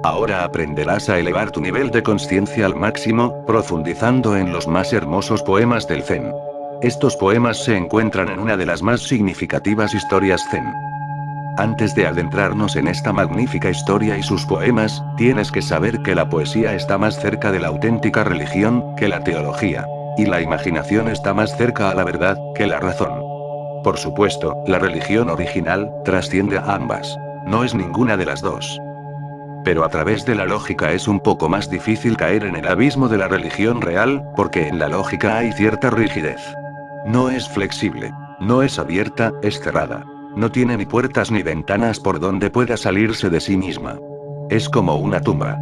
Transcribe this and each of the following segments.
Ahora aprenderás a elevar tu nivel de conciencia al máximo, profundizando en los más hermosos poemas del Zen. Estos poemas se encuentran en una de las más significativas historias Zen. Antes de adentrarnos en esta magnífica historia y sus poemas, tienes que saber que la poesía está más cerca de la auténtica religión que la teología. Y la imaginación está más cerca a la verdad que la razón. Por supuesto, la religión original trasciende a ambas. No es ninguna de las dos. Pero a través de la lógica es un poco más difícil caer en el abismo de la religión real, porque en la lógica hay cierta rigidez. No es flexible. No es abierta, es cerrada. No tiene ni puertas ni ventanas por donde pueda salirse de sí misma. Es como una tumba.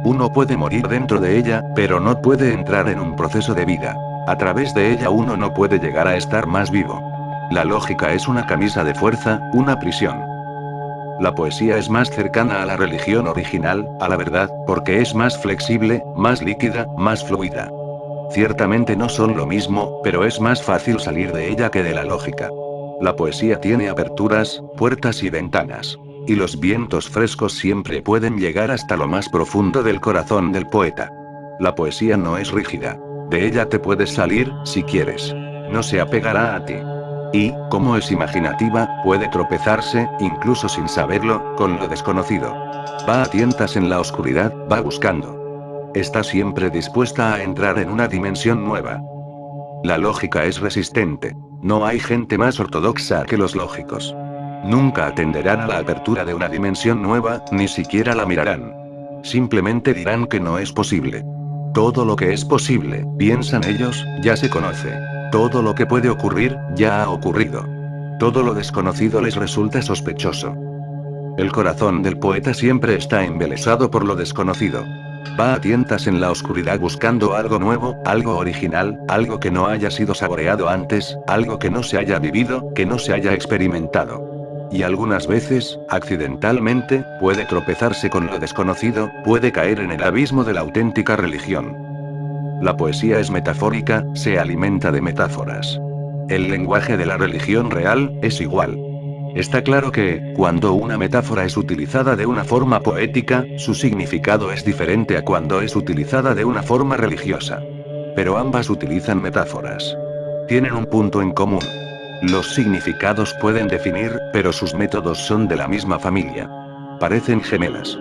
Uno puede morir dentro de ella, pero no puede entrar en un proceso de vida. A través de ella uno no puede llegar a estar más vivo. La lógica es una camisa de fuerza, una prisión. La poesía es más cercana a la religión original, a la verdad, porque es más flexible, más líquida, más fluida. Ciertamente no son lo mismo, pero es más fácil salir de ella que de la lógica. La poesía tiene aperturas, puertas y ventanas. Y los vientos frescos siempre pueden llegar hasta lo más profundo del corazón del poeta. La poesía no es rígida. De ella te puedes salir, si quieres. No se apegará a ti. Y, como es imaginativa, puede tropezarse, incluso sin saberlo, con lo desconocido. Va a tientas en la oscuridad, va buscando. Está siempre dispuesta a entrar en una dimensión nueva. La lógica es resistente. No hay gente más ortodoxa que los lógicos. Nunca atenderán a la apertura de una dimensión nueva, ni siquiera la mirarán. Simplemente dirán que no es posible. Todo lo que es posible, piensan ellos, ya se conoce. Todo lo que puede ocurrir, ya ha ocurrido. Todo lo desconocido les resulta sospechoso. El corazón del poeta siempre está embelesado por lo desconocido. Va a tientas en la oscuridad buscando algo nuevo, algo original, algo que no haya sido saboreado antes, algo que no se haya vivido, que no se haya experimentado. Y algunas veces, accidentalmente, puede tropezarse con lo desconocido, puede caer en el abismo de la auténtica religión. La poesía es metafórica, se alimenta de metáforas. El lenguaje de la religión real es igual. Está claro que, cuando una metáfora es utilizada de una forma poética, su significado es diferente a cuando es utilizada de una forma religiosa. Pero ambas utilizan metáforas. Tienen un punto en común. Los significados pueden definir, pero sus métodos son de la misma familia. Parecen gemelas.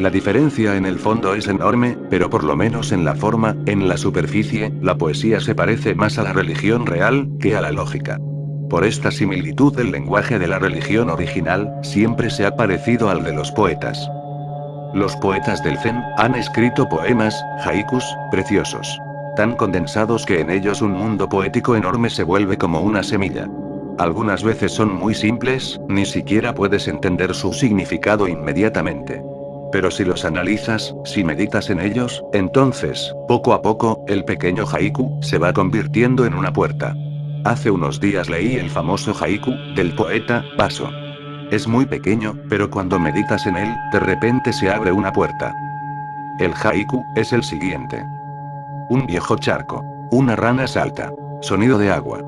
La diferencia en el fondo es enorme, pero por lo menos en la forma, en la superficie, la poesía se parece más a la religión real, que a la lógica. Por esta similitud del lenguaje de la religión original, siempre se ha parecido al de los poetas. Los poetas del Zen han escrito poemas, haikus, preciosos. Tan condensados que en ellos un mundo poético enorme se vuelve como una semilla. Algunas veces son muy simples, ni siquiera puedes entender su significado inmediatamente. Pero si los analizas, si meditas en ellos, entonces, poco a poco, el pequeño haiku se va convirtiendo en una puerta. Hace unos días leí el famoso haiku del poeta Paso. Es muy pequeño, pero cuando meditas en él, de repente se abre una puerta. El haiku es el siguiente. Un viejo charco. Una rana salta. Sonido de agua.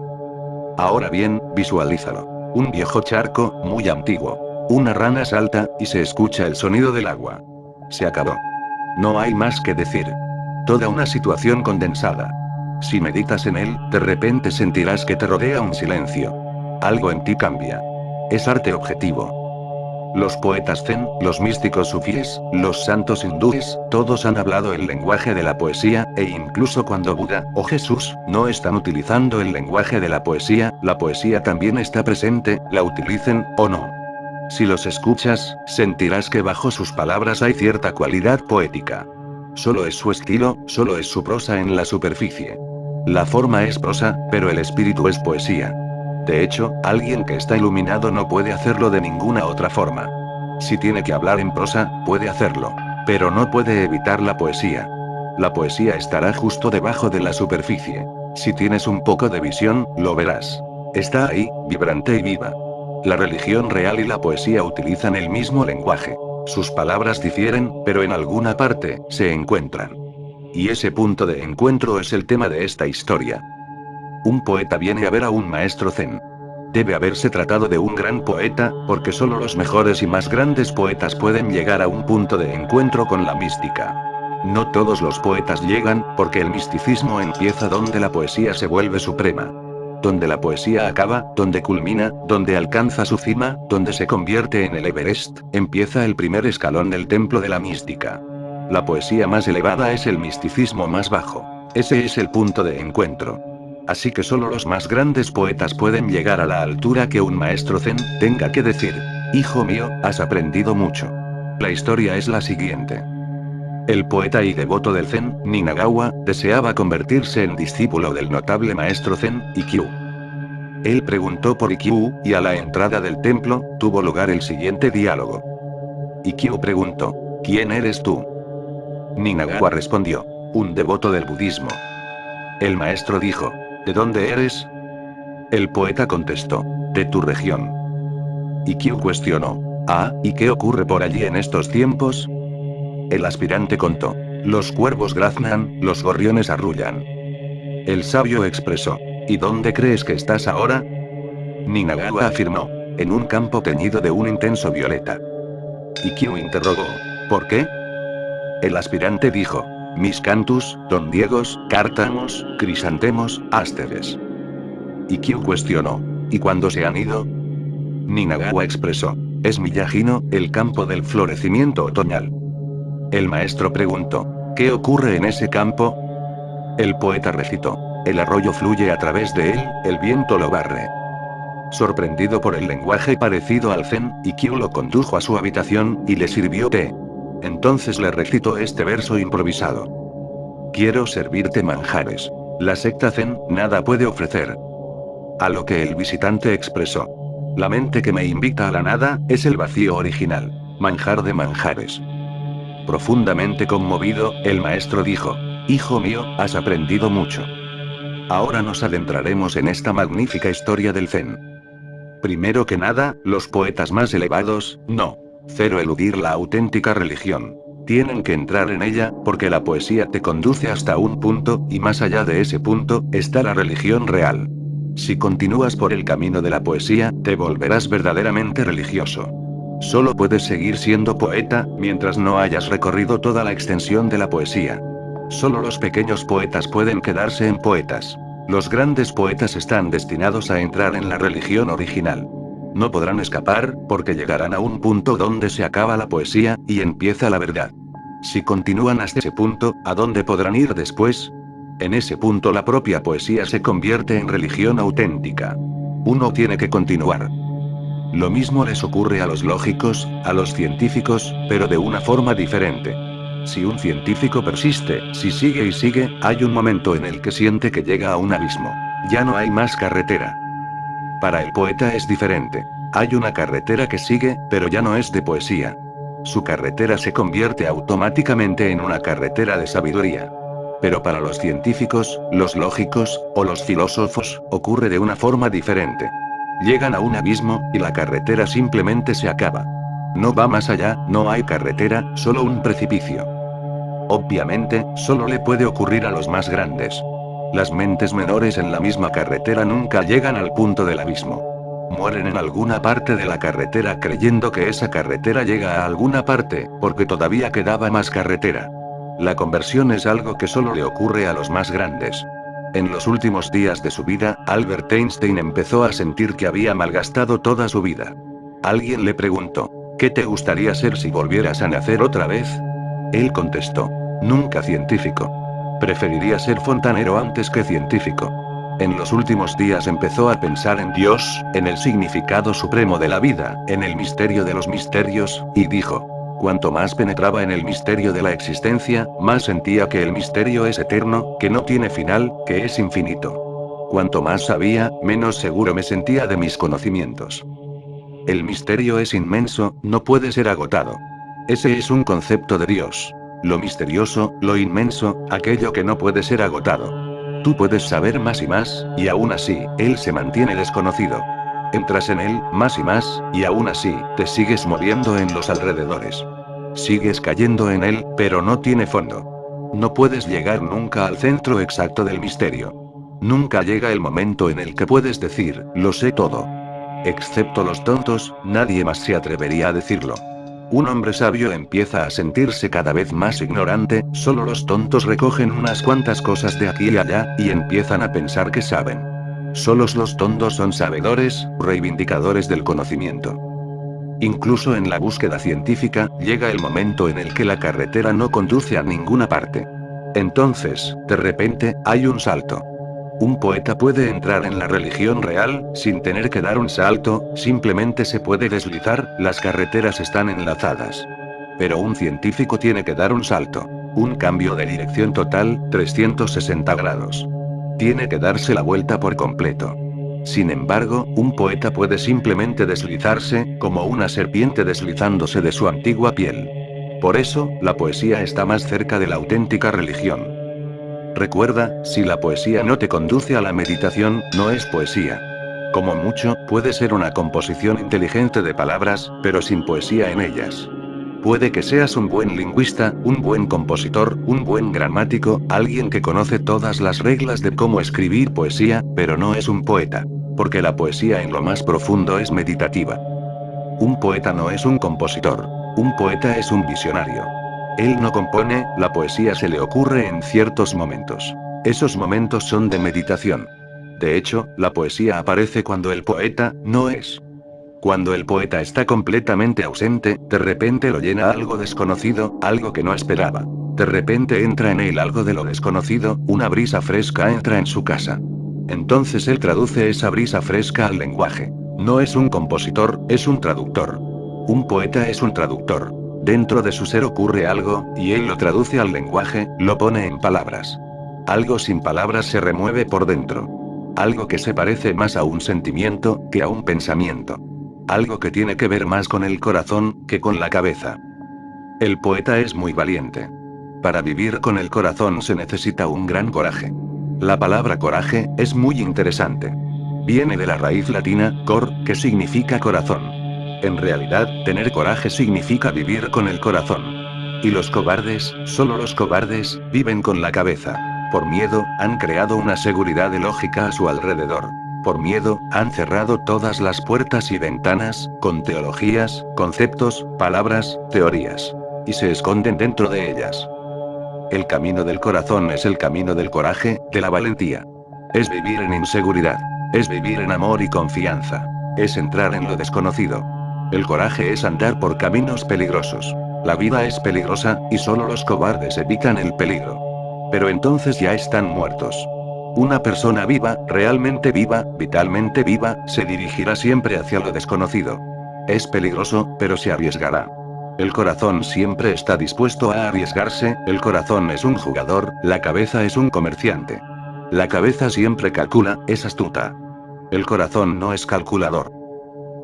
Ahora bien, visualízalo. Un viejo charco, muy antiguo. Una rana salta, y se escucha el sonido del agua. Se acabó. No hay más que decir. Toda una situación condensada. Si meditas en él, de repente sentirás que te rodea un silencio. Algo en ti cambia. Es arte objetivo. Los poetas zen, los místicos sufíes, los santos hindúes, todos han hablado el lenguaje de la poesía, e incluso cuando Buda, o Jesús, no están utilizando el lenguaje de la poesía también está presente, la utilicen, o no. Si los escuchas, sentirás que bajo sus palabras hay cierta cualidad poética. Solo es su estilo, solo es su prosa en la superficie. La forma es prosa, pero el espíritu es poesía. De hecho, alguien que está iluminado no puede hacerlo de ninguna otra forma. Si tiene que hablar en prosa, puede hacerlo. Pero no puede evitar la poesía. La poesía estará justo debajo de la superficie. Si tienes un poco de visión, lo verás. Está ahí, vibrante y viva. La religión real y la poesía utilizan el mismo lenguaje. Sus palabras difieren, pero en alguna parte, se encuentran. Y ese punto de encuentro es el tema de esta historia. Un poeta viene a ver a un maestro zen. Debe haberse tratado de un gran poeta, porque solo los mejores y más grandes poetas pueden llegar a un punto de encuentro con la mística. No todos los poetas llegan, porque el misticismo empieza donde la poesía se vuelve suprema. Donde la poesía acaba, donde culmina, donde alcanza su cima, donde se convierte en el Everest, empieza el primer escalón del templo de la mística. La poesía más elevada es el misticismo más bajo. Ese es el punto de encuentro. Así que solo los más grandes poetas pueden llegar a la altura que un maestro zen tenga que decir: hijo mío, has aprendido mucho. La historia es la siguiente. El poeta y devoto del zen, Ninagawa, deseaba convertirse en discípulo del notable maestro zen, Ikkyu. Él preguntó por Ikkyu, y a la entrada del templo, tuvo lugar el siguiente diálogo. Ikkyu preguntó: ¿quién eres tú? Ninagawa respondió: un devoto del budismo. El maestro dijo: ¿de dónde eres? El poeta contestó: de tu región. Ikkyu cuestionó: ah, ¿y qué ocurre por allí en estos tiempos? El aspirante contó: los cuervos graznan, los gorriones arrullan. El sabio expresó: ¿y dónde crees que estás ahora? Ninagawa afirmó: en un campo teñido de un intenso violeta. Ikkyu interrogó: ¿por qué? El aspirante dijo: miscanthus, dondiegos, cártamos, crisantemos, ásteres. Ikkyu cuestionó: ¿y cuándo se han ido? Ninagawa expresó: es Miyajino, el campo del florecimiento otoñal. El maestro preguntó: ¿qué ocurre en ese campo? El poeta recitó: el arroyo fluye a través de él, el viento lo barre. Sorprendido por el lenguaje parecido al zen, Ikkyu lo condujo a su habitación, y le sirvió té. Entonces le recitó este verso improvisado: quiero servirte manjares. La secta zen nada puede ofrecer. A lo que el visitante expresó: la mente que me invita a la nada, es el vacío original. Manjar de manjares. Profundamente conmovido, el maestro dijo: hijo mío, has aprendido mucho. Ahora nos adentraremos en esta magnífica historia del zen. Primero que nada, los poetas más elevados, no. Cero eludir la auténtica religión. Tienen que entrar en ella, porque la poesía te conduce hasta un punto, y más allá de ese punto, está la religión real. Si continúas por el camino de la poesía, te volverás verdaderamente religioso. Solo puedes seguir siendo poeta, mientras no hayas recorrido toda la extensión de la poesía. Solo los pequeños poetas pueden quedarse en poetas. Los grandes poetas están destinados a entrar en la religión original. No podrán escapar, porque llegarán a un punto donde se acaba la poesía, y empieza la verdad. Si continúan hasta ese punto, ¿a dónde podrán ir después? En ese punto la propia poesía se convierte en religión auténtica. Uno tiene que continuar. Lo mismo les ocurre a los lógicos, a los científicos, pero de una forma diferente. Si un científico persiste, si sigue y sigue, hay un momento en el que siente que llega a un abismo. Ya no hay más carretera. Para el poeta es diferente. Hay una carretera que sigue, pero ya no es de poesía. Su carretera se convierte automáticamente en una carretera de sabiduría. Pero para los científicos, los lógicos, o los filósofos, ocurre de una forma diferente. Llegan a un abismo, y la carretera simplemente se acaba. No va más allá, no hay carretera, solo un precipicio. Obviamente, solo le puede ocurrir a los más grandes. Las mentes menores en la misma carretera nunca llegan al punto del abismo. Mueren en alguna parte de la carretera creyendo que esa carretera llega a alguna parte, porque todavía quedaba más carretera. La conversión es algo que solo le ocurre a los más grandes. En los últimos días de su vida, Albert Einstein empezó a sentir que había malgastado toda su vida. Alguien le preguntó: ¿qué te gustaría ser si volvieras a nacer otra vez? Él contestó: nunca científico. Preferiría ser fontanero antes que científico. En los últimos días empezó a pensar en Dios, en el significado supremo de la vida, en el misterio de los misterios, y dijo: cuanto más penetraba en el misterio de la existencia, más sentía que el misterio es eterno, que no tiene final, que es infinito. Cuanto más sabía, menos seguro me sentía de mis conocimientos. El misterio es inmenso, no puede ser agotado. Ese es un concepto de Dios. Lo misterioso, lo inmenso, aquello que no puede ser agotado. Tú puedes saber más y más, y aún así, Él se mantiene desconocido. Entras en Él, más y más, y aún así, te sigues moviendo en los alrededores. Sigues cayendo en Él, pero no tiene fondo. No puedes llegar nunca al centro exacto del misterio. Nunca llega el momento en el que puedes decir: lo sé todo. Excepto los tontos, nadie más se atrevería a decirlo. Un hombre sabio empieza a sentirse cada vez más ignorante, solo los tontos recogen unas cuantas cosas de aquí y allá, y empiezan a pensar que saben. Solos los tontos son sabedores, reivindicadores del conocimiento. Incluso en la búsqueda científica, llega el momento en el que la carretera no conduce a ninguna parte. Entonces, de repente, hay un salto. Un poeta puede entrar en la religión real, sin tener que dar un salto, simplemente se puede deslizar, las carreteras están enlazadas. Pero un científico tiene que dar un salto. Un cambio de dirección total, 360 grados. Tiene que darse la vuelta por completo. Sin embargo, un poeta puede simplemente deslizarse, como una serpiente deslizándose de su antigua piel. Por eso, la poesía está más cerca de la auténtica religión. Recuerda, si la poesía no te conduce a la meditación, no es poesía. Como mucho, puede ser una composición inteligente de palabras, pero sin poesía en ellas. Puede que seas un buen lingüista, un buen compositor, un buen gramático, alguien que conoce todas las reglas de cómo escribir poesía, pero no es un poeta. Porque la poesía en lo más profundo es meditativa. Un poeta no es un compositor. Un poeta es un visionario. Él no compone, la poesía se le ocurre en ciertos momentos. Esos momentos son de meditación. De hecho, la poesía aparece cuando el poeta no es. Cuando el poeta está completamente ausente, de repente lo llena algo desconocido, algo que no esperaba. De repente entra en él algo de lo desconocido, una brisa fresca entra en su casa. Entonces él traduce esa brisa fresca al lenguaje. No es un compositor, es un traductor. Un poeta es un traductor. Dentro de su ser ocurre algo, y él lo traduce al lenguaje, lo pone en palabras. Algo sin palabras se remueve por dentro. Algo que se parece más a un sentimiento, que a un pensamiento. Algo que tiene que ver más con el corazón, que con la cabeza. El poeta es muy valiente. Para vivir con el corazón se necesita un gran coraje. La palabra coraje, es muy interesante. Viene de la raíz latina, cor, que significa corazón. En realidad, tener coraje significa vivir con el corazón. Y los cobardes, solo los cobardes, viven con la cabeza. Por miedo, han creado una seguridad de lógica a su alrededor. Por miedo, han cerrado todas las puertas y ventanas, con teologías, conceptos, palabras, teorías. Y se esconden dentro de ellas. El camino del corazón es el camino del coraje, de la valentía. Es vivir en inseguridad. Es vivir en amor y confianza. Es entrar en lo desconocido. El coraje es andar por caminos peligrosos. La vida es peligrosa, y solo los cobardes evitan el peligro. Pero entonces ya están muertos. Una persona viva, realmente viva, vitalmente viva, se dirigirá siempre hacia lo desconocido. Es peligroso, pero se arriesgará. El corazón siempre está dispuesto a arriesgarse, el corazón es un jugador, la cabeza es un comerciante. La cabeza siempre calcula, es astuta. El corazón no es calculador.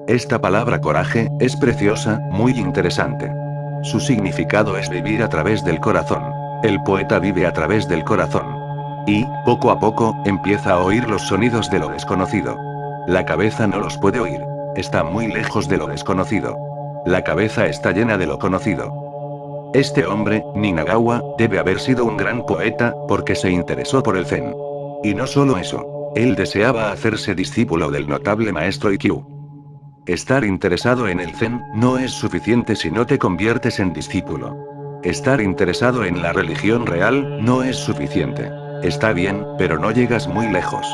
Esta palabra coraje, es preciosa, muy interesante. Su significado es vivir a través del corazón. El poeta vive a través del corazón. Y, poco a poco, empieza a oír los sonidos de lo desconocido. La cabeza no los puede oír. Está muy lejos de lo desconocido. La cabeza está llena de lo conocido. Este hombre, Ninagawa, debe haber sido un gran poeta, porque se interesó por el zen. Y no solo eso. Él deseaba hacerse discípulo del notable maestro Ikkyu. Estar interesado en el zen, no es suficiente si no te conviertes en discípulo. Estar interesado en la religión real, no es suficiente. Está bien, pero no llegas muy lejos.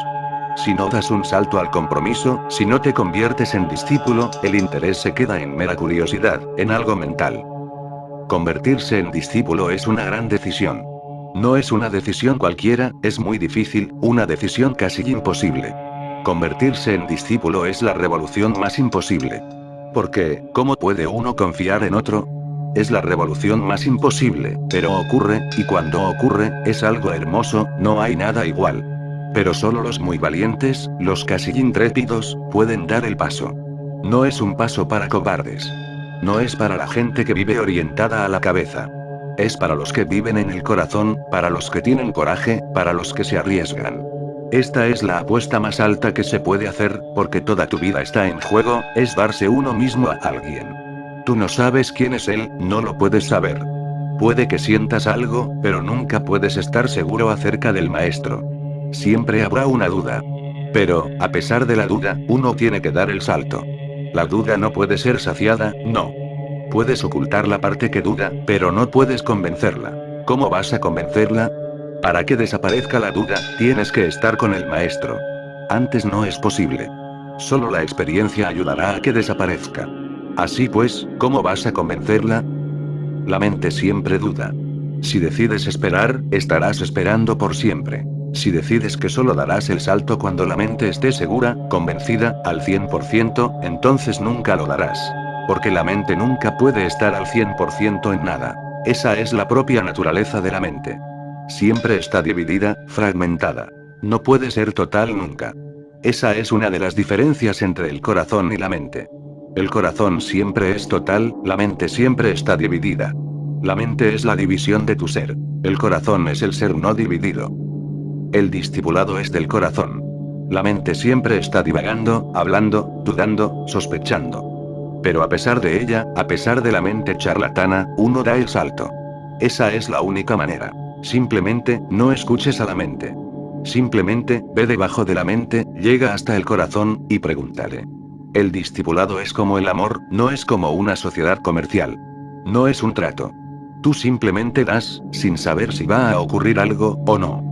Si no das un salto al compromiso, si no te conviertes en discípulo, el interés se queda en mera curiosidad, en algo mental. Convertirse en discípulo es una gran decisión. No es una decisión cualquiera, es muy difícil, una decisión casi imposible. Convertirse en discípulo es la revolución más imposible. Porque, ¿cómo puede uno confiar en otro? Es la revolución más imposible, pero ocurre, y cuando ocurre, es algo hermoso, no hay nada igual. Pero solo los muy valientes, los casi intrépidos, pueden dar el paso. No es un paso para cobardes. No es para la gente que vive orientada a la cabeza. Es para los que viven en el corazón, para los que tienen coraje, para los que se arriesgan. Esta es la apuesta más alta que se puede hacer, porque toda tu vida está en juego, es darse uno mismo a alguien. Tú no sabes quién es él, no lo puedes saber. Puede que sientas algo, pero nunca puedes estar seguro acerca del maestro. Siempre habrá una duda. Pero, a pesar de la duda, uno tiene que dar el salto. La duda no puede ser saciada, no. Puedes ocultar la parte que duda, pero no puedes convencerla. ¿Cómo vas a convencerla? Para que desaparezca la duda, tienes que estar con el maestro. Antes no es posible. Solo la experiencia ayudará a que desaparezca. Así pues, ¿cómo vas a convencerla? La mente siempre duda. Si decides esperar, estarás esperando por siempre. Si decides que solo darás el salto cuando la mente esté segura, convencida, al 100%, entonces nunca lo darás. Porque la mente nunca puede estar al 100% en nada. Esa es la propia naturaleza de la mente. Siempre está dividida, fragmentada. No puede ser total nunca. Esa es una de las diferencias entre el corazón y la mente. El corazón siempre es total, la mente siempre está dividida. La mente es la división de tu ser. El corazón es el ser no dividido. El discipulado es del corazón. La mente siempre está divagando, hablando, dudando, sospechando. Pero a pesar de ella, a pesar de la mente charlatana, uno da el salto. Esa es la única manera. Simplemente, no escuches a la mente. Simplemente, ve debajo de la mente, llega hasta el corazón, y pregúntale. El discipulado es como el amor, no es como una sociedad comercial. No es un trato. Tú simplemente das, sin saber si va a ocurrir algo, o no.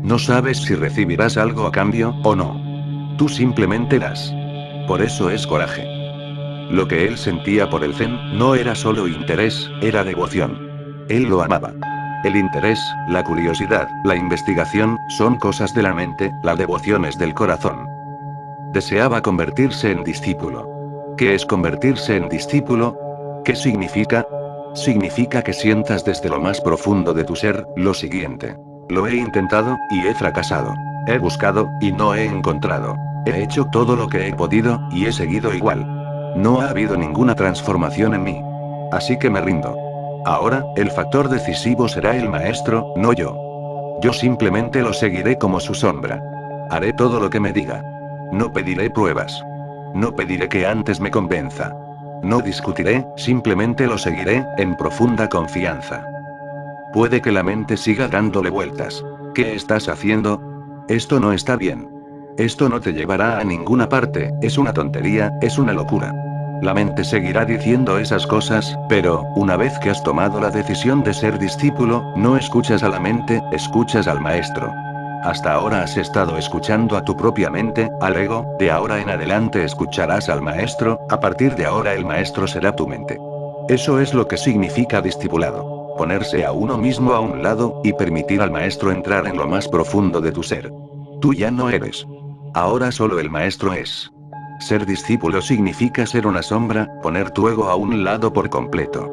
No sabes si recibirás algo a cambio, o no. Tú simplemente das. Por eso es coraje. Lo que él sentía por el Zen, no era solo interés, era devoción. Él lo amaba. El interés, la curiosidad, la investigación, son cosas de la mente, la devoción es del corazón. Deseaba convertirse en discípulo. ¿Qué es convertirse en discípulo? ¿Qué significa? Significa que sientas desde lo más profundo de tu ser, lo siguiente. Lo he intentado, y he fracasado. He buscado, y no he encontrado. He hecho todo lo que he podido, y he seguido igual. No ha habido ninguna transformación en mí. Así que me rindo. Ahora, el factor decisivo será el maestro, no yo. Yo simplemente lo seguiré como su sombra. Haré todo lo que me diga. No pediré pruebas. No pediré que antes me convenza. No discutiré, simplemente lo seguiré, en profunda confianza. Puede que la mente siga dándole vueltas. ¿Qué estás haciendo? Esto no está bien. Esto no te llevará a ninguna parte, es una tontería, es una locura. La mente seguirá diciendo esas cosas, pero, una vez que has tomado la decisión de ser discípulo, no escuchas a la mente, escuchas al maestro. Hasta ahora has estado escuchando a tu propia mente, al ego, de ahora en adelante escucharás al maestro, a partir de ahora el maestro será tu mente. Eso es lo que significa discipulado. Ponerse a uno mismo a un lado, y permitir al maestro entrar en lo más profundo de tu ser. Tú ya no eres. Ahora solo el maestro es. Ser discípulo significa ser una sombra, poner tu ego a un lado por completo.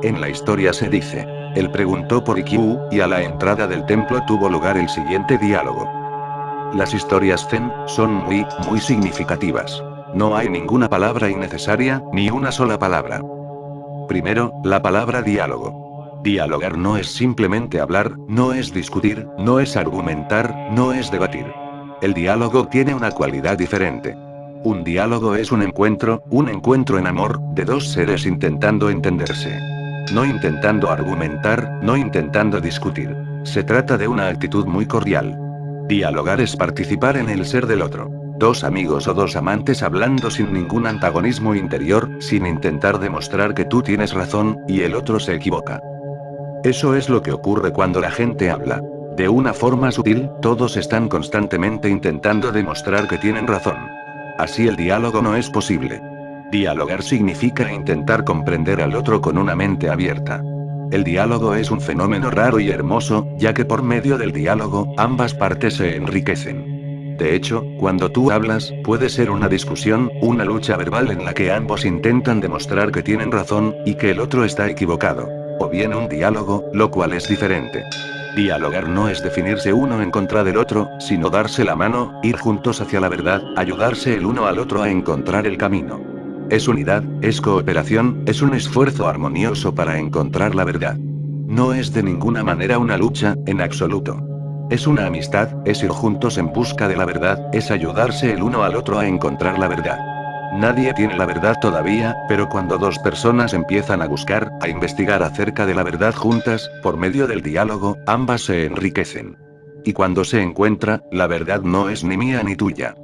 En la historia se dice. Él preguntó por Ikkyu, y a la entrada del templo tuvo lugar el siguiente diálogo. Las historias Zen son muy significativas. No hay ninguna palabra innecesaria, ni una sola palabra. Primero, la palabra diálogo. Dialogar no es simplemente hablar, no es discutir, no es argumentar, no es debatir. El diálogo tiene una cualidad diferente. Un diálogo es un encuentro en amor, de dos seres intentando entenderse. No intentando argumentar, no intentando discutir. Se trata de una actitud muy cordial. Dialogar es participar en el ser del otro. Dos amigos o dos amantes hablando sin ningún antagonismo interior, sin intentar demostrar que tú tienes razón, y el otro se equivoca. Eso es lo que ocurre cuando la gente habla. De una forma sutil, todos están constantemente intentando demostrar que tienen razón. Así el diálogo no es posible. Dialogar significa intentar comprender al otro con una mente abierta. El diálogo es un fenómeno raro y hermoso, ya que por medio del diálogo, ambas partes se enriquecen. De hecho, cuando tú hablas, puede ser una discusión, una lucha verbal en la que ambos intentan demostrar que tienen razón, y que el otro está equivocado. O bien un diálogo, lo cual es diferente. Dialogar no es definirse uno en contra del otro, sino darse la mano, ir juntos hacia la verdad, ayudarse el uno al otro a encontrar el camino. Es unidad, es cooperación, es un esfuerzo armonioso para encontrar la verdad. No es de ninguna manera una lucha, en absoluto. Es una amistad, es ir juntos en busca de la verdad, es ayudarse el uno al otro a encontrar la verdad. Nadie tiene la verdad todavía, pero cuando dos personas empiezan a buscar, a investigar acerca de la verdad juntas, por medio del diálogo, ambas se enriquecen. Y cuando se encuentra, la verdad no es ni mía ni tuya.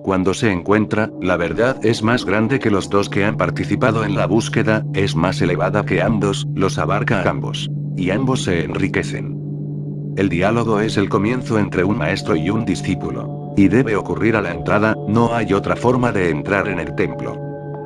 Cuando se encuentra, la verdad es más grande que los dos que han participado en la búsqueda, es más elevada que ambos, los abarca a ambos. Y ambos se enriquecen. El diálogo es el comienzo entre un maestro y un discípulo. Y debe ocurrir a la entrada, no hay otra forma de entrar en el templo.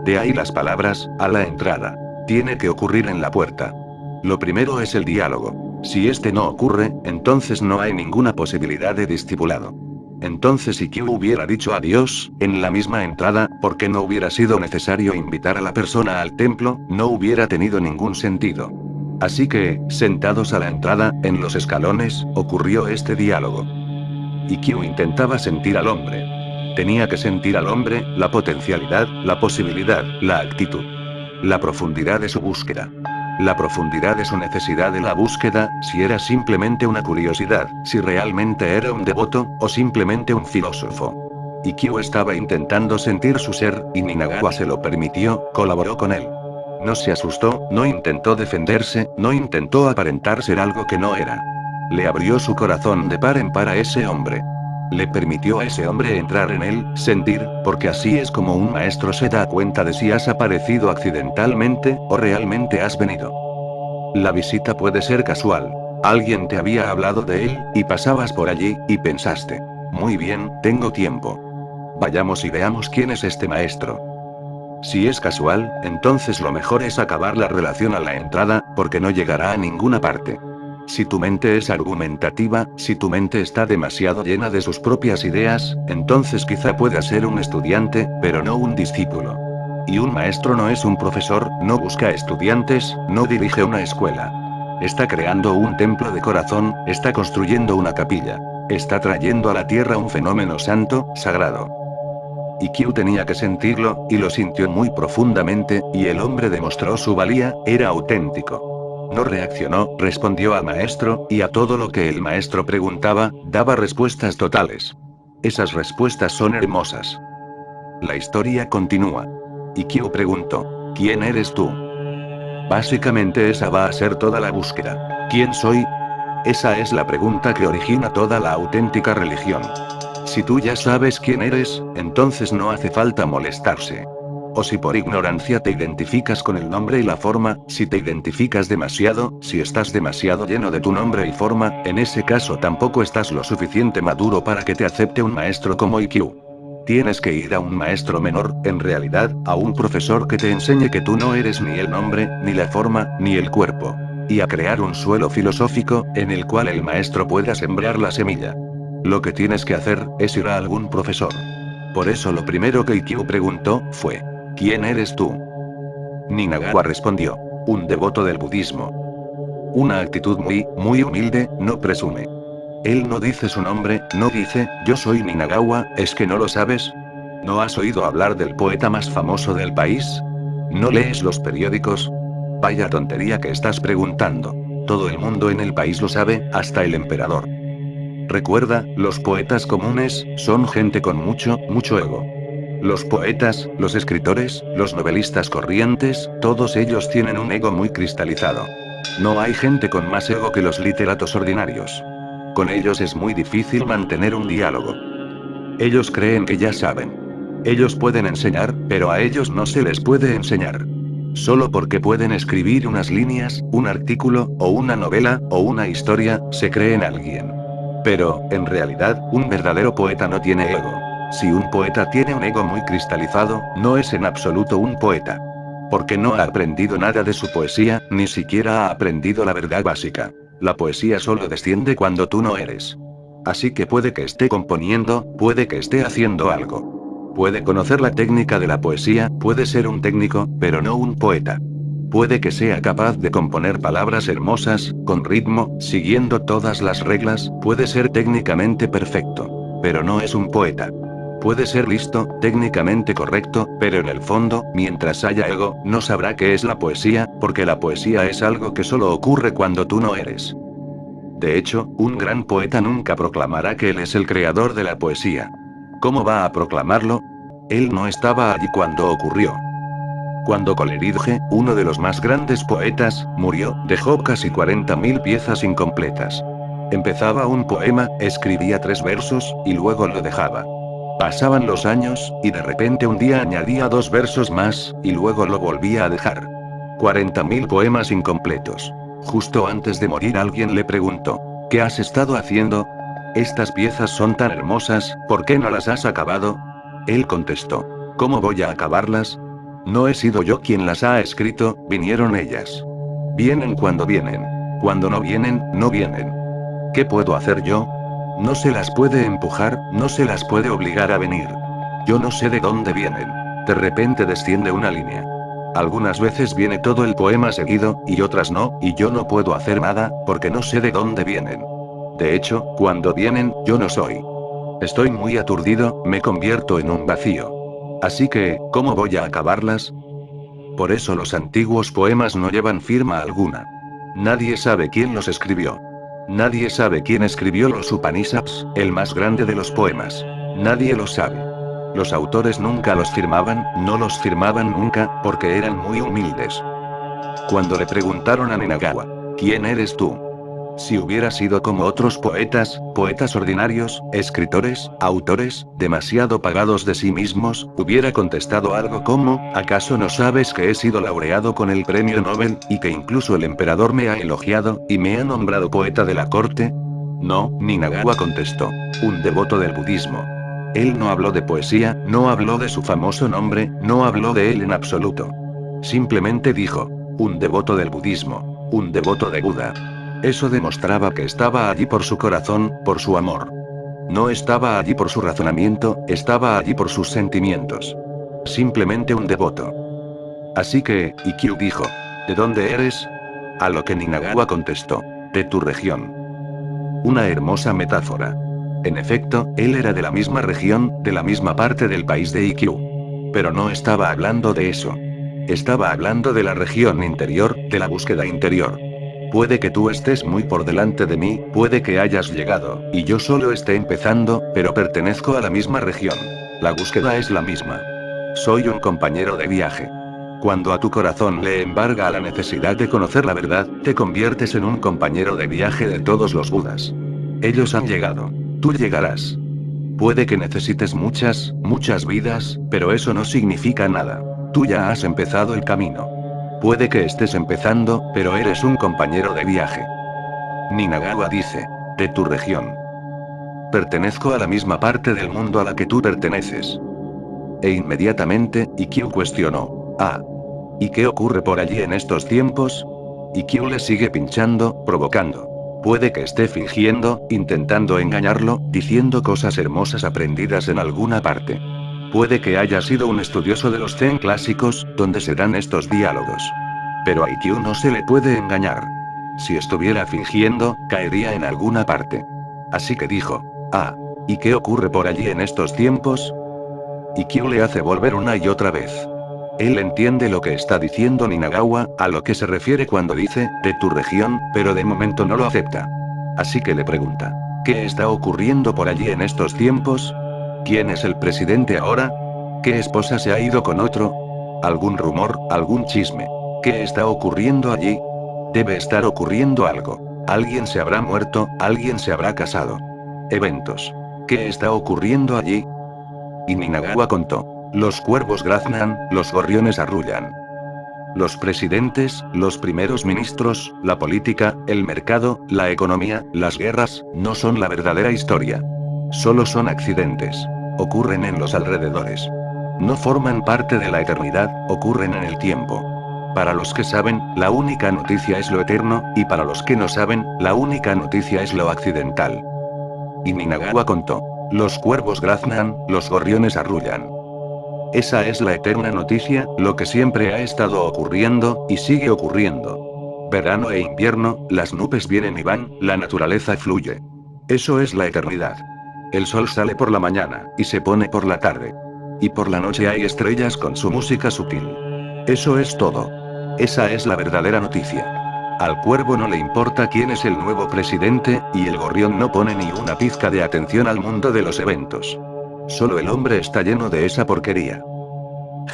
De ahí las palabras, a la entrada. Tiene que ocurrir en la puerta. Lo primero es el diálogo. Si este no ocurre, entonces no hay ninguna posibilidad de discipulado. Entonces si Q hubiera dicho adiós, en la misma entrada, porque no hubiera sido necesario invitar a la persona al templo, no hubiera tenido ningún sentido. Así que, sentados a la entrada, en los escalones, ocurrió este diálogo. Y Q intentaba sentir al hombre. Tenía que sentir al hombre, la potencialidad, la posibilidad, la actitud. La profundidad de su búsqueda. La profundidad de su necesidad de la búsqueda, si era simplemente una curiosidad, si realmente era un devoto, o simplemente un filósofo. Y Q estaba intentando sentir su ser, y Ninagawa se lo permitió, colaboró con él. No se asustó, no intentó defenderse, no intentó aparentar ser algo que no era. Le abrió su corazón de par en par a ese hombre. Le permitió a ese hombre entrar en él, sentir, porque así es como un maestro se da cuenta de si has aparecido accidentalmente, o realmente has venido. La visita puede ser casual. Alguien te había hablado de él, y pasabas por allí, y pensaste. Muy bien, tengo tiempo. Vayamos y veamos quién es este maestro. Si es casual, entonces lo mejor es acabar la relación a la entrada, porque no llegará a ninguna parte. Si tu mente es argumentativa, si tu mente está demasiado llena de sus propias ideas, entonces quizá pueda ser un estudiante, pero no un discípulo. Y un maestro no es un profesor, no busca estudiantes, no dirige una escuela. Está creando un templo de corazón, está construyendo una capilla. Está trayendo a la tierra un fenómeno santo, sagrado. Y Q tenía que sentirlo, y lo sintió muy profundamente, y el hombre demostró su valía, era auténtico. No reaccionó, respondió al maestro, y a todo lo que el maestro preguntaba, daba respuestas totales. Esas respuestas son hermosas. La historia continúa. Y Q preguntó, ¿quién eres tú? Básicamente esa va a ser toda la búsqueda. ¿Quién soy? Esa es la pregunta que origina toda la auténtica religión. Si tú ya sabes quién eres, entonces no hace falta molestarse. O si por ignorancia te identificas con el nombre y la forma, si te identificas demasiado, si estás demasiado lleno de tu nombre y forma, en ese caso tampoco estás lo suficiente maduro para que te acepte un maestro como IQ. Tienes que ir a un maestro menor, en realidad, a un profesor que te enseñe que tú no eres ni el nombre, ni la forma, ni el cuerpo. Y a crear un suelo filosófico, en el cual el maestro pueda sembrar la semilla. Lo que tienes que hacer, es ir a algún profesor. Por eso lo primero que Ikkyu preguntó, fue, ¿quién eres tú? Ninagawa respondió, un devoto del budismo. Una actitud muy humilde, no presume. Él no dice su nombre, no dice, yo soy Ninagawa, ¿es que no lo sabes? ¿No has oído hablar del poeta más famoso del país? ¿No lees los periódicos? Vaya tontería que estás preguntando. Todo el mundo en el país lo sabe, hasta el emperador. Recuerda, los poetas comunes, son gente con mucho ego. Los poetas, los escritores, los novelistas corrientes, todos ellos tienen un ego muy cristalizado. No hay gente con más ego que los literatos ordinarios. Con ellos es muy difícil mantener un diálogo. Ellos creen que ya saben. Ellos pueden enseñar, pero a ellos no se les puede enseñar. Solo porque pueden escribir unas líneas, un artículo, o una novela, o una historia, se creen alguien. Pero, en realidad, un verdadero poeta no tiene ego. Si un poeta tiene un ego muy cristalizado, no es en absoluto un poeta. Porque no ha aprendido nada de su poesía, ni siquiera ha aprendido la verdad básica. La poesía solo desciende cuando tú no eres. Así que puede que esté componiendo, puede que esté haciendo algo. Puede conocer la técnica de la poesía, puede ser un técnico, pero no un poeta. Puede que sea capaz de componer palabras hermosas, con ritmo, siguiendo todas las reglas, puede ser técnicamente perfecto. Pero no es un poeta. Puede ser listo, técnicamente correcto, pero en el fondo, mientras haya ego, no sabrá qué es la poesía, porque la poesía es algo que solo ocurre cuando tú no eres. De hecho, un gran poeta nunca proclamará que él es el creador de la poesía. ¿Cómo va a proclamarlo? Él no estaba allí cuando ocurrió. Cuando Coleridge, uno de los más grandes poetas, murió, dejó casi 40.000 piezas incompletas. Empezaba un poema, escribía 3 versos, y luego lo dejaba. Pasaban los años, y de repente un día añadía 2 versos más, y luego lo volvía a dejar. 40.000 poemas incompletos. Justo antes de morir alguien le preguntó: ¿qué has estado haciendo? Estas piezas son tan hermosas, ¿por qué no las has acabado? Él contestó: ¿cómo voy a acabarlas? No he sido yo quien las ha escrito, vinieron ellas. Vienen cuando vienen. Cuando no vienen, no vienen. ¿Qué puedo hacer yo? No se las puede empujar, no se las puede obligar a venir. Yo no sé de dónde vienen. De repente desciende una línea. Algunas veces viene todo el poema seguido, y otras no, y yo no puedo hacer nada, porque no sé de dónde vienen. De hecho, cuando vienen, yo no soy. Estoy muy aturdido, me convierto en un vacío. Así que, ¿cómo voy a acabarlas? Por eso los antiguos poemas no llevan firma alguna. Nadie sabe quién los escribió. Nadie sabe quién escribió los Upanishads, el más grande de los poemas. Nadie lo sabe. Los autores nunca los firmaban, no los firmaban nunca, porque eran muy humildes. Cuando le preguntaron a Ninagawa: ¿quién eres tú? Si hubiera sido como otros poetas, poetas ordinarios, escritores, autores, demasiado pagados de sí mismos, hubiera contestado algo como: ¿acaso no sabes que he sido laureado con el premio Nobel, y que incluso el emperador me ha elogiado, y me ha nombrado poeta de la corte? No, Ninagawa contestó: un devoto del budismo. Él no habló de poesía, no habló de su famoso nombre, no habló de él en absoluto. Simplemente dijo: un devoto del budismo, un devoto de Buda. Eso demostraba que estaba allí por su corazón, por su amor. No estaba allí por su razonamiento, estaba allí por sus sentimientos. Simplemente un devoto. Así que, Ikkyu dijo: ¿de dónde eres? A lo que Ninagawa contestó: de tu región. Una hermosa metáfora. En efecto, él era de la misma región, de la misma parte del país de Ikkyu. Pero no estaba hablando de eso. Estaba hablando de la región interior, de la búsqueda interior. Puede que tú estés muy por delante de mí, puede que hayas llegado, y yo solo esté empezando, pero pertenezco a la misma región. La búsqueda es la misma. Soy un compañero de viaje. Cuando a tu corazón le embarga a la necesidad de conocer la verdad, te conviertes en un compañero de viaje de todos los Budas. Ellos han llegado. Tú llegarás. Puede que necesites muchas, muchas vidas, pero eso no significa nada. Tú ya has empezado el camino. Puede que estés empezando, pero eres un compañero de viaje. Ninagawa dice: de tu región. Pertenezco a la misma parte del mundo a la que tú perteneces. E inmediatamente, Ikkyu cuestionó: ah. ¿Y qué ocurre por allí en estos tiempos? Ikkyu le sigue pinchando, provocando. Puede que esté fingiendo, intentando engañarlo, diciendo cosas hermosas aprendidas en alguna parte. Puede que haya sido un estudioso de los Zen clásicos, donde se dan estos diálogos. Pero a Ikkyu no se le puede engañar. Si estuviera fingiendo, caería en alguna parte. Así que dijo: ah. ¿Y qué ocurre por allí en estos tiempos? Ikkyu le hace volver una y otra vez. Él entiende lo que está diciendo Ninagawa, a lo que se refiere cuando dice, de tu región, pero de momento no lo acepta. Así que le pregunta: ¿qué está ocurriendo por allí en estos tiempos? ¿Quién es el presidente ahora? ¿Qué esposa se ha ido con otro? ¿Algún rumor, algún chisme? ¿Qué está ocurriendo allí? Debe estar ocurriendo algo. Alguien se habrá muerto, alguien se habrá casado. Eventos. ¿Qué está ocurriendo allí? Y Ninagawa contó: los cuervos graznan, los gorriones arrullan. Los presidentes, los primeros ministros, la política, el mercado, la economía, las guerras, no son la verdadera historia. Solo son accidentes. Ocurren en los alrededores. No forman parte de la eternidad, ocurren en el tiempo. Para los que saben, la única noticia es lo eterno, y para los que no saben, la única noticia es lo accidental. Y Ninagawa contó: los cuervos graznan, los gorriones arrullan. Esa es la eterna noticia, lo que siempre ha estado ocurriendo, y sigue ocurriendo. Verano e invierno, las nubes vienen y van, la naturaleza fluye. Eso es la eternidad. El sol sale por la mañana, y se pone por la tarde. Y por la noche hay estrellas con su música sutil. Eso es todo. Esa es la verdadera noticia. Al cuervo no le importa quién es el nuevo presidente, y el gorrión no pone ni una pizca de atención al mundo de los eventos. Solo el hombre está lleno de esa porquería.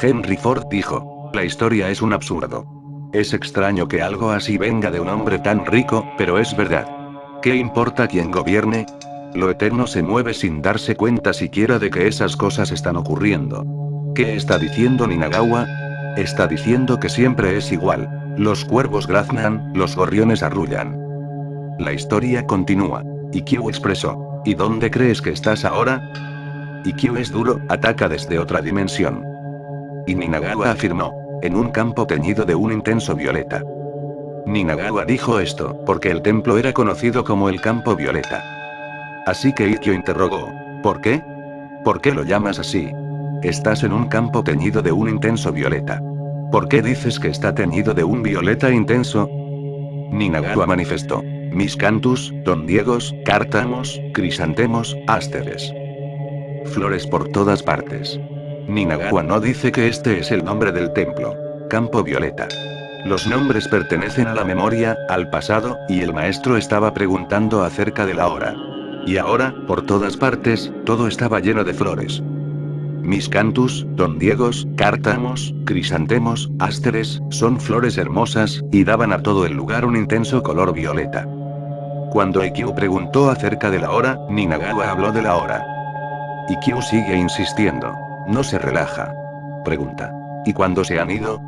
Henry Ford dijo: la historia es un absurdo. Es extraño que algo así venga de un hombre tan rico, pero es verdad. ¿Qué importa quién gobierne? Lo eterno se mueve sin darse cuenta siquiera de que esas cosas están ocurriendo. ¿Qué está diciendo Ninagawa? Está diciendo que siempre es igual. Los cuervos graznan, los gorriones arrullan. La historia continúa. Ikkyu expresó. ¿Y dónde crees que estás ahora? Ikkyu es duro, ataca desde otra dimensión. Y Ninagawa afirmó. En un campo teñido de un intenso violeta. Ninagawa dijo esto, porque el templo era conocido como el campo violeta. Así que Ikkyu interrogó. ¿Por qué? ¿Por qué lo llamas así? Estás en un campo teñido de un intenso violeta. ¿Por qué dices que está teñido de un violeta intenso? Ninagawa manifestó. Miscanthus, dondiegos, cártamos, crisantemos, ásteres. Flores por todas partes. Ninagawa no dice que este es el nombre del templo. Campo violeta. Los nombres pertenecen a la memoria, al pasado, y el maestro estaba preguntando acerca de la hora. Y ahora, por todas partes, todo estaba lleno de flores. Miscanthus, dondiegos, cártamos, crisantemos, ásteres, son flores hermosas, y daban a todo el lugar un intenso color violeta. Cuando Ikkyu preguntó acerca de la hora, Ninagawa habló de la hora. Ikkyu sigue insistiendo. No se relaja. Pregunta. ¿Y cuándo se han ido?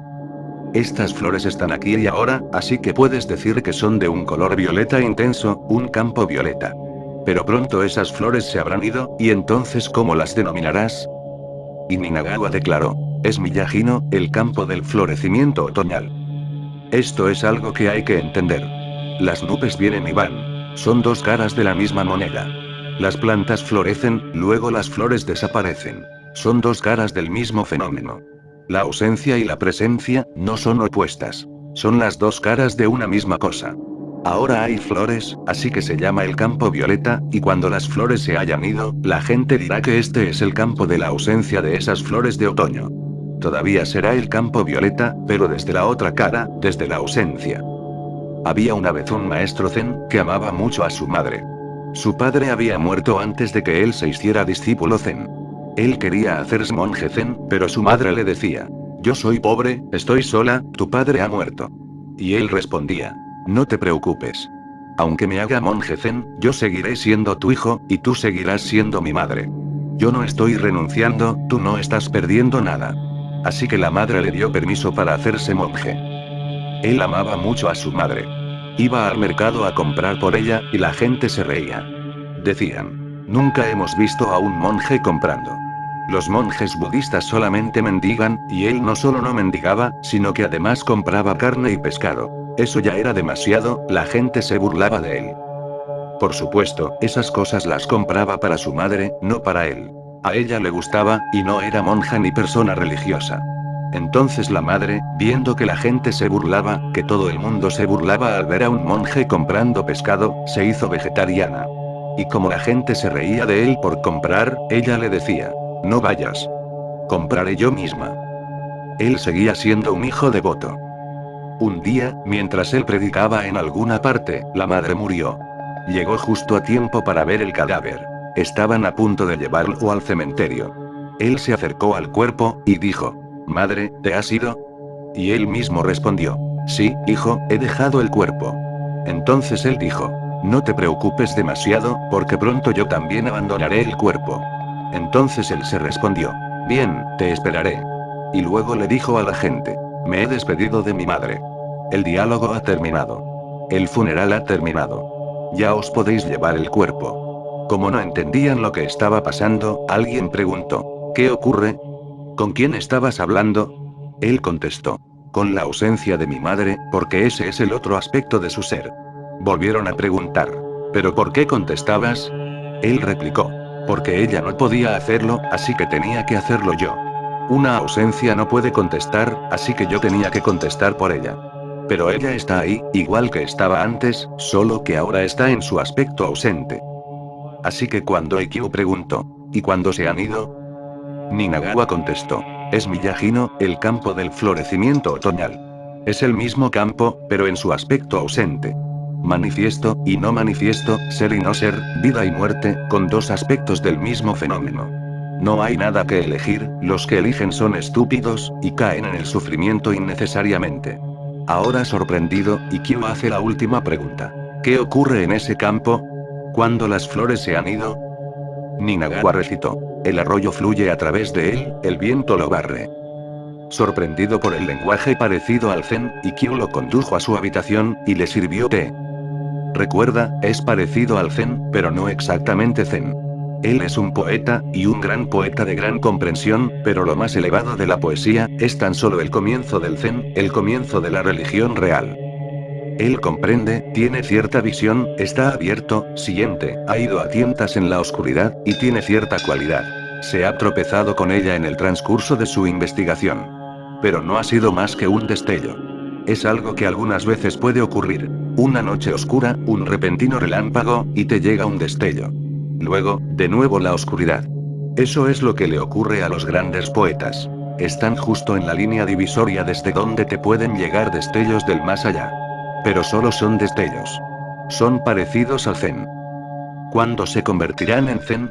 Estas flores están aquí y ahora, así que puedes decir que son de un color violeta intenso, un campo violeta. Pero pronto esas flores se habrán ido, y entonces ¿cómo las denominarás? Y Ninagawa declaró. Es Miyajino, el campo del florecimiento otoñal. Esto es algo que hay que entender. Las nubes vienen y van. Son dos caras de la misma moneda. Las plantas florecen, luego las flores desaparecen. Son dos caras del mismo fenómeno. La ausencia y la presencia no son opuestas. Son las dos caras de una misma cosa. Ahora hay flores, así que se llama el campo violeta, y cuando las flores se hayan ido, la gente dirá que este es el campo de la ausencia de esas flores de otoño. Todavía será el campo violeta, pero desde la otra cara, desde la ausencia. Había una vez un maestro zen, que amaba mucho a su madre. Su padre había muerto antes de que él se hiciera discípulo zen. Él quería hacerse monje zen, pero su madre le decía, yo soy pobre, estoy sola, tu padre ha muerto. Y él respondía, no te preocupes. Aunque me haga monje zen, yo seguiré siendo tu hijo, y tú seguirás siendo mi madre. Yo no estoy renunciando, tú no estás perdiendo nada. Así que la madre le dio permiso para hacerse monje. Él amaba mucho a su madre. Iba al mercado a comprar por ella, y la gente se reía. Decían, nunca hemos visto a un monje comprando. Los monjes budistas solamente mendigan, y él no solo no mendigaba, sino que además compraba carne y pescado. Eso ya era demasiado, la gente se burlaba de él. Por supuesto, esas cosas las compraba para su madre, no para él. A ella le gustaba, y no era monja ni persona religiosa. Entonces la madre, viendo que la gente se burlaba, que todo el mundo se burlaba al ver a un monje comprando pescado, se hizo vegetariana. Y como la gente se reía de él por comprar, ella le decía, no vayas. Compraré yo misma. Él seguía siendo un hijo devoto. Un día, mientras él predicaba en alguna parte, la madre murió. Llegó justo a tiempo para ver el cadáver. Estaban a punto de llevarlo al cementerio. Él se acercó al cuerpo, y dijo, Madre, ¿te has ido? Y él mismo respondió, sí, hijo, he dejado el cuerpo. Entonces él dijo, no te preocupes demasiado, porque pronto yo también abandonaré el cuerpo. Entonces él se respondió, bien, te esperaré. Y luego le dijo a la gente, me he despedido de mi madre. El diálogo ha terminado. El funeral ha terminado. Ya os podéis llevar el cuerpo. Como no entendían lo que estaba pasando, alguien preguntó, ¿qué ocurre? ¿Con quién estabas hablando? Él contestó, con la ausencia de mi madre, porque ese es el otro aspecto de su ser. Volvieron a preguntar, ¿pero por qué contestabas? Él replicó, porque ella no podía hacerlo, así que tenía que hacerlo yo. Una ausencia no puede contestar, así que yo tenía que contestar por ella. Pero ella está ahí, igual que estaba antes, solo que ahora está en su aspecto ausente. Así que cuando Ikkyu preguntó, ¿y cuándo se han ido? Ninagawa contestó, es Miyajino, el campo del florecimiento otoñal. Es el mismo campo, pero en su aspecto ausente. Manifiesto, y no manifiesto, ser y no ser, vida y muerte, con dos aspectos del mismo fenómeno. No hay nada que elegir, los que eligen son estúpidos, y caen en el sufrimiento innecesariamente. Ahora sorprendido, Ikkyu hace la última pregunta. ¿Qué ocurre en ese campo? ¿Cuándo las flores se han ido? Ninagawa recitó. El arroyo fluye a través de él, el viento lo barre. Sorprendido por el lenguaje parecido al zen, Ikkyu lo condujo a su habitación, y le sirvió té. Recuerda, es parecido al zen, pero no exactamente zen. Él es un poeta, y un gran poeta de gran comprensión, pero lo más elevado de la poesía, es tan solo el comienzo del zen, el comienzo de la religión real. Él comprende, tiene cierta visión, está abierto, siente, ha ido a tientas en la oscuridad, y tiene cierta cualidad. Se ha tropezado con ella en el transcurso de su investigación. Pero no ha sido más que un destello. Es algo que algunas veces puede ocurrir. Una noche oscura, un repentino relámpago, y te llega un destello. Luego, de nuevo la oscuridad. Eso es lo que le ocurre a los grandes poetas. Están justo en la línea divisoria desde donde te pueden llegar destellos del más allá. Pero solo son destellos. Son parecidos al zen. ¿Cuándo se convertirán en zen?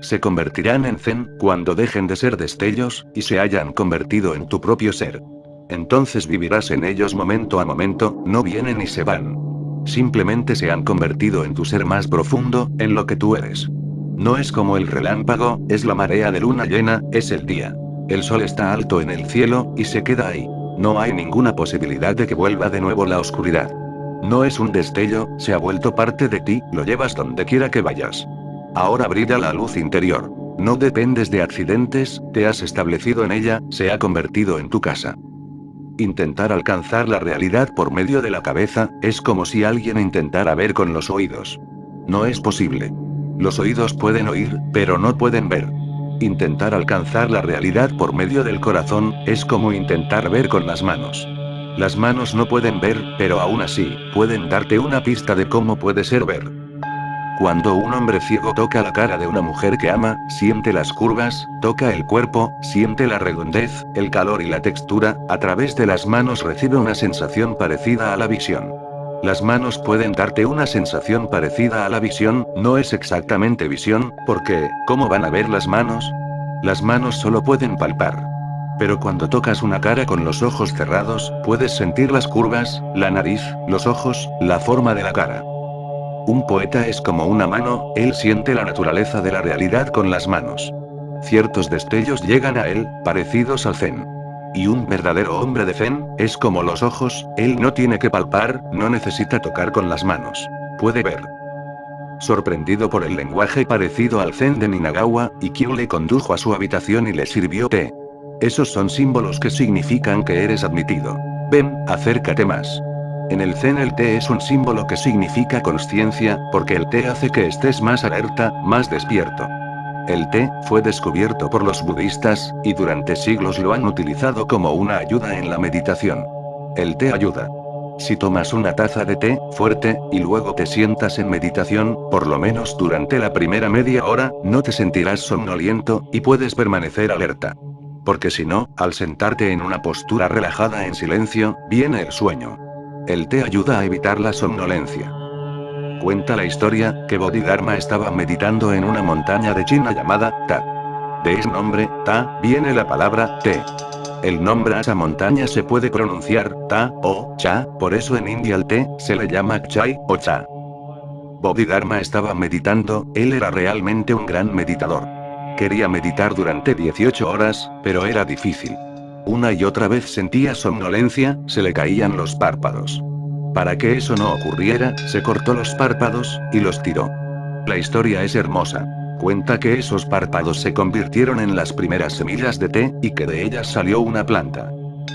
Se convertirán en zen cuando dejen de ser destellos, y se hayan convertido en tu propio ser. Entonces vivirás en ellos momento a momento, no vienen y se van. Simplemente se han convertido en tu ser más profundo, en lo que tú eres. No es como el relámpago, es la marea de luna llena, es el día. El sol está alto en el cielo, y se queda ahí. No hay ninguna posibilidad de que vuelva de nuevo la oscuridad. No es un destello, se ha vuelto parte de ti, lo llevas donde quiera que vayas. Ahora brilla la luz interior. No dependes de accidentes, te has establecido en ella, se ha convertido en tu casa. Intentar alcanzar la realidad por medio de la cabeza, es como si alguien intentara ver con los oídos. No es posible. Los oídos pueden oír, pero no pueden ver. Intentar alcanzar la realidad por medio del corazón, es como intentar ver con las manos. Las manos no pueden ver, pero aún así, pueden darte una pista de cómo puede ser ver. Cuando un hombre ciego toca la cara de una mujer que ama, siente las curvas, toca el cuerpo, siente la redondez, el calor y la textura, a través de las manos recibe una sensación parecida a la visión. Las manos pueden darte una sensación parecida a la visión, no es exactamente visión, porque, ¿cómo van a ver las manos? Las manos solo pueden palpar. Pero cuando tocas una cara con los ojos cerrados, puedes sentir las curvas, la nariz, los ojos, la forma de la cara. Un poeta es como una mano, él siente la naturaleza de la realidad con las manos. Ciertos destellos llegan a él, parecidos al zen. Y un verdadero hombre de zen, es como los ojos, él no tiene que palpar, no necesita tocar con las manos. Puede ver. Sorprendido por el lenguaje parecido al zen de Ninagawa, Ikkyu le condujo a su habitación y le sirvió té. Esos son símbolos que significan que eres admitido. Ven, acércate más. En el zen el té es un símbolo que significa consciencia, porque el té hace que estés más alerta, más despierto. El té fue descubierto por los budistas, y durante siglos lo han utilizado como una ayuda en la meditación. El té ayuda. Si tomas una taza de té, fuerte, y luego te sientas en meditación, por lo menos durante la primera media hora, no te sentirás somnoliento, y puedes permanecer alerta. Porque si no, al sentarte en una postura relajada en silencio, viene el sueño. El té ayuda a evitar la somnolencia. Cuenta la historia, que Bodhidharma estaba meditando en una montaña de China llamada Ta. De ese nombre, Ta, viene la palabra té. El nombre a esa montaña se puede pronunciar Ta o Cha, por eso en India el té se le llama Chai o Cha. Bodhidharma estaba meditando, él era realmente un gran meditador. Quería meditar durante 18 horas, pero era difícil. Una y otra vez sentía somnolencia, se le caían los párpados. Para que eso no ocurriera, se cortó los párpados, y los tiró. La historia es hermosa. Cuenta que esos párpados se convirtieron en las primeras semillas de té, y que de ellas salió una planta.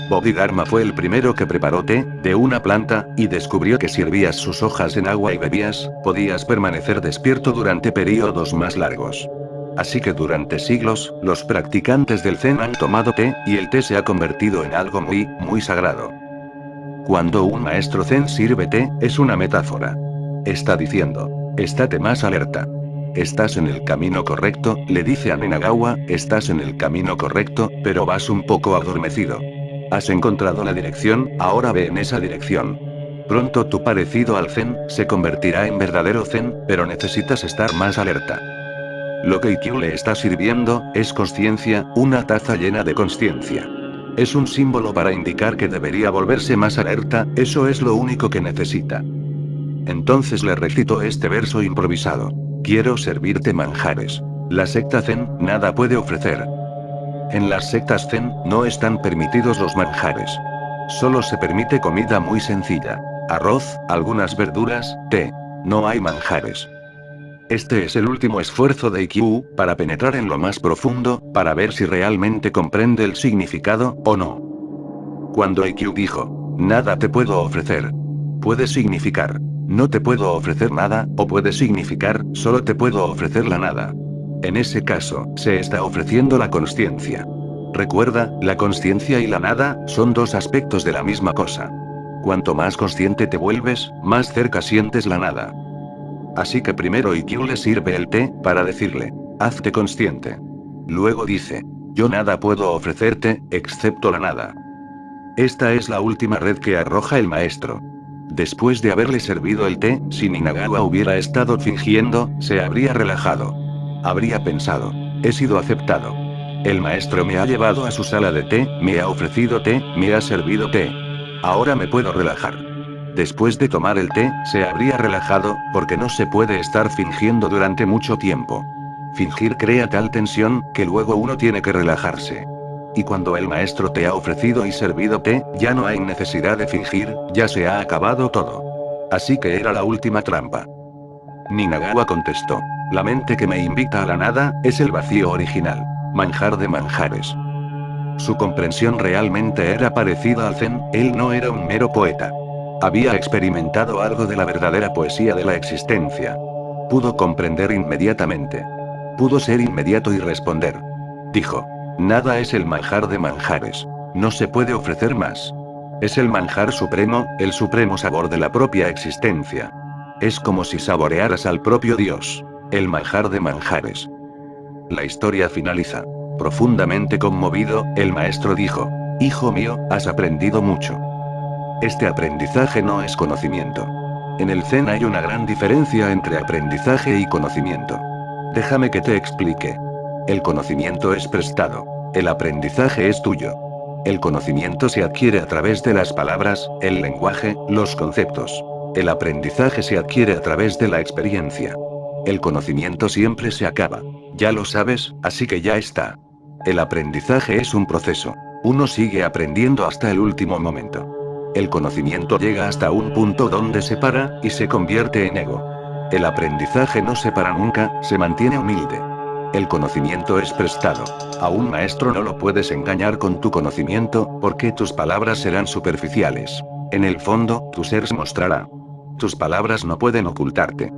Bodhidharma fue el primero que preparó té, de una planta, y descubrió que si hervías sus hojas en agua y bebías, podías permanecer despierto durante períodos más largos. Así que durante siglos, los practicantes del zen han tomado té, y el té se ha convertido en algo muy, muy sagrado. Cuando un maestro zen sirve té, es una metáfora. Está diciendo, estate más alerta. Estás en el camino correcto, le dice a Ninagawa, estás en el camino correcto, pero vas un poco adormecido. Has encontrado la dirección, ahora ve en esa dirección. Pronto tu parecido al zen, se convertirá en verdadero zen, pero necesitas estar más alerta. Lo que Ikkyu le está sirviendo, es consciencia, una taza llena de consciencia. Es un símbolo para indicar que debería volverse más alerta, eso es lo único que necesita. Entonces le recitó este verso improvisado. Quiero servirte manjares. La secta Zen nada puede ofrecer. En las sectas Zen no están permitidos los manjares. Solo se permite comida muy sencilla. Arroz, algunas verduras, té. No hay manjares. Este es el último esfuerzo de IQ, para penetrar en lo más profundo, para ver si realmente comprende el significado, o no. Cuando IQ dijo, nada te puedo ofrecer, puede significar, no te puedo ofrecer nada, o puede significar, solo te puedo ofrecer la nada. En ese caso, se está ofreciendo la consciencia. Recuerda, la consciencia y la nada, son dos aspectos de la misma cosa. Cuanto más consciente te vuelves, más cerca sientes la nada. Así que primero IQ le sirve el té, para decirle, hazte consciente. Luego dice, yo nada puedo ofrecerte, excepto la nada. Esta es la última red que arroja el maestro. Después de haberle servido el té, si Ninagawa hubiera estado fingiendo, se habría relajado. Habría pensado, he sido aceptado. El maestro me ha llevado a su sala de té, me ha ofrecido té, me ha servido té. Ahora me puedo relajar. Después de tomar el té, se habría relajado, porque no se puede estar fingiendo durante mucho tiempo. Fingir crea tal tensión, que luego uno tiene que relajarse. Y cuando el maestro te ha ofrecido y servido té, ya no hay necesidad de fingir, ya se ha acabado todo. Así que era la última trampa. Ninagawa contestó. La mente que me invita a la nada, es el vacío original. Manjar de manjares. Su comprensión realmente era parecida al Zen, él no era un mero poeta. Había experimentado algo de la verdadera poesía de la existencia. Pudo comprender inmediatamente. Pudo ser inmediato y responder. Dijo. Nada es el manjar de manjares. No se puede ofrecer más. Es el manjar supremo, el supremo sabor de la propia existencia. Es como si saborearas al propio Dios. El manjar de manjares. La historia finaliza. Profundamente conmovido, el maestro dijo, hijo mío, has aprendido mucho. Este aprendizaje no es conocimiento. En el Zen hay una gran diferencia entre aprendizaje y conocimiento. Déjame que te explique. El conocimiento es prestado. El aprendizaje es tuyo. El conocimiento se adquiere a través de las palabras, el lenguaje, los conceptos. El aprendizaje se adquiere a través de la experiencia. El conocimiento siempre se acaba. Ya lo sabes, así que ya está. El aprendizaje es un proceso. Uno sigue aprendiendo hasta el último momento. El conocimiento llega hasta un punto donde se para, y se convierte en ego. El aprendizaje no se para nunca, se mantiene humilde. El conocimiento es prestado. A un maestro no lo puedes engañar con tu conocimiento, porque tus palabras serán superficiales. En el fondo, tu ser se mostrará. Tus palabras no pueden ocultarte.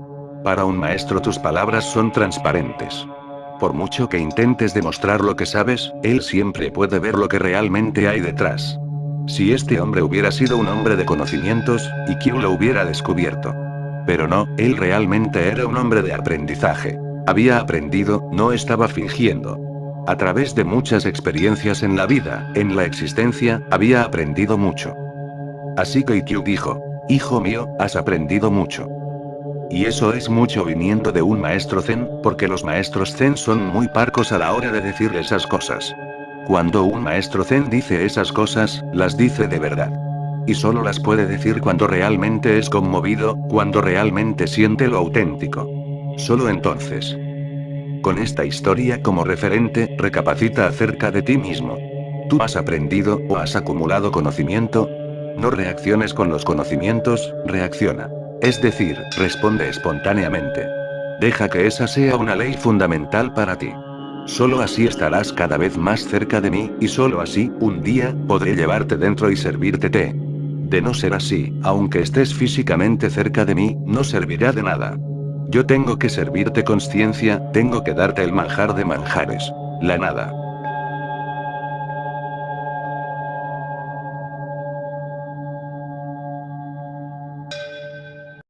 Para un maestro tus palabras son transparentes. Por mucho que intentes demostrar lo que sabes, él siempre puede ver lo que realmente hay detrás. Si este hombre hubiera sido un hombre de conocimientos, IQ lo hubiera descubierto. Pero no, él realmente era un hombre de aprendizaje. Había aprendido, no estaba fingiendo. A través de muchas experiencias en la vida, en la existencia, había aprendido mucho. Así que IQ dijo, hijo mío, has aprendido mucho. Y eso es mucho viniendo de un maestro Zen, porque los maestros Zen son muy parcos a la hora de decir esas cosas. Cuando un maestro Zen dice esas cosas, las dice de verdad. Y solo las puede decir cuando realmente es conmovido, cuando realmente siente lo auténtico. Solo entonces. Con esta historia como referente, recapacita acerca de ti mismo. ¿Tú has aprendido o has acumulado conocimiento? No reacciones con los conocimientos, reacciona. Es decir, responde espontáneamente. Deja que esa sea una ley fundamental para ti. Solo así estarás cada vez más cerca de mí, y solo así, un día, podré llevarte dentro y servirte té. De no ser así, aunque estés físicamente cerca de mí, no servirá de nada. Yo tengo que servirte consciencia, tengo que darte el manjar de manjares. La nada.